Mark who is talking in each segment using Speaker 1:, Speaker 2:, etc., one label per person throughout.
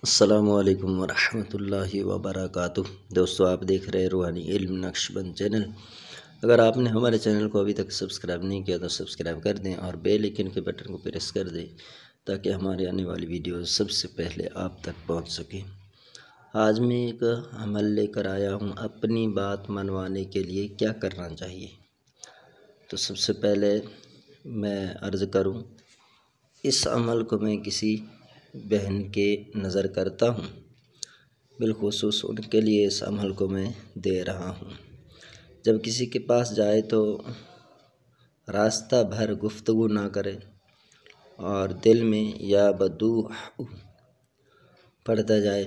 Speaker 1: السلام علیکم ورحمۃ اللہ وبرکاتہ۔ دوستو، آپ دیکھ رہے روحانی علم نقشبند چینل۔ اگر آپ نے ہمارے چینل کو ابھی تک سبسکرائب نہیں کیا تو سبسکرائب کر دیں اور بیل آئیکن کے بٹن کو پریس کر دیں تاکہ ہمارے آنے والی ویڈیوز سب سے پہلے آپ تک پہنچ سکیں۔ آج میں ایک عمل لے کر آیا ہوں، اپنی بات منوانے کے لیے کیا کرنا چاہیے۔ تو سب سے پہلے میں عرض کروں، اس عمل کو میں کسی بہن کے نظر کرتا ہوں، بالخصوص ان کے لیے اس عمل کو میں دے رہا ہوں۔ جب کسی کے پاس جائے تو راستہ بھر گفتگو نہ کرے اور دل میں یا بدوح پڑھتا جائے۔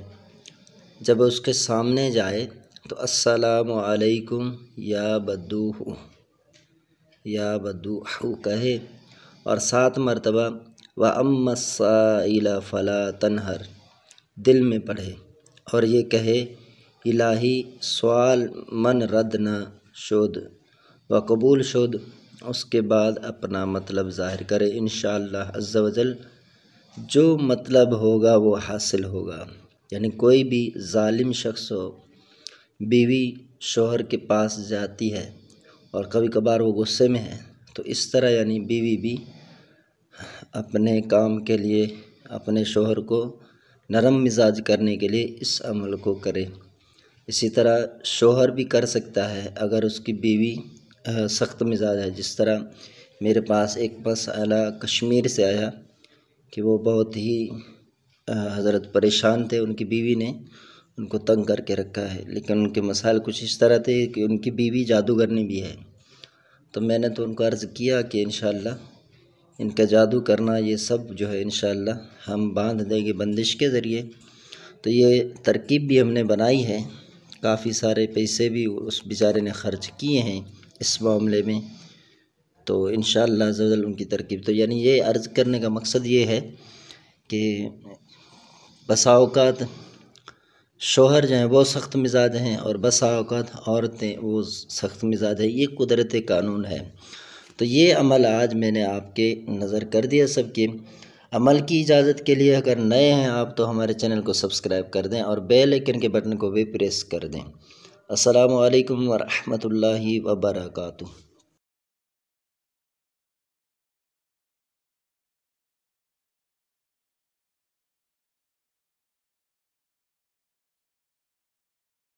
Speaker 1: جب اس کے سامنے جائے تو السلام علیکم یا بدوح کہے اور 7 مرتبہ وَأَمَّا السَّائِلَ فَلَا تَنْهَرْ دل میں پڑھے اور یہ کہے الہی سوال من رد نہ شد و قبول شد۔ اس کے بعد اپنا مطلب ظاہر کرے، انشاءاللہ عز و جل جو مطلب ہوگا وہ حاصل ہوگا۔ یعنی کوئی بھی ظالم شخص ہو، بیوی شوہر کے پاس جاتی ہے اور کبھی کبھار وہ غصے میں ہے، تو اس طرح یعنی بیوی بھی اپنے کام کے لیے اپنے شوہر کو نرم مزاج کرنے کے لیے اس عمل کو کرے۔ اسی طرح شوہر بھی کر سکتا ہے اگر اس کی بیوی سخت مزاج ہے۔ جس طرح میرے پاس ایک مسئلہ کشمیر سے آیا کہ وہ بہت ہی حضرت پریشان تھے، ان کی بیوی نے ان کو تنگ کر کے رکھا ہے، لیکن ان کے مسائل کچھ اس طرح تھے کہ ان کی بیوی جادوگرنی بھی ہے۔ تو میں نے تو ان کو عرض کیا کہ انشاءاللہ ان کا جادو کرنا یہ سب جو ہے انشاءاللہ ہم باندھ دیں گے بندش کے ذریعے۔ تو یہ ترکیب بھی ہم نے بنائی ہے، کافی سارے پیسے بھی اس بیچارے نے خرچ کیے ہیں اس معاملے میں۔ تو انشاءاللہ عز و جل ان کی ترکیب، تو یعنی یہ عرض کرنے کا مقصد یہ ہے کہ بسا اوقات شوہر جو ہیں وہ سخت مزاج ہیں اور بسا اوقات عورتیں وہ سخت مزاج ہیں، یہ قدرت قانون ہے۔ تو یہ عمل آج میں نے آپ کے نظر کر دیا سب کے۔ عمل کی اجازت کے لیے اگر نئے ہیں آپ تو ہمارے چینل کو سبسکرائب کر دیں اور بیل آئیکن کے بٹن کو بھی پریس کر دیں۔ السلام علیکم ورحمۃ اللہ وبرکاتہ۔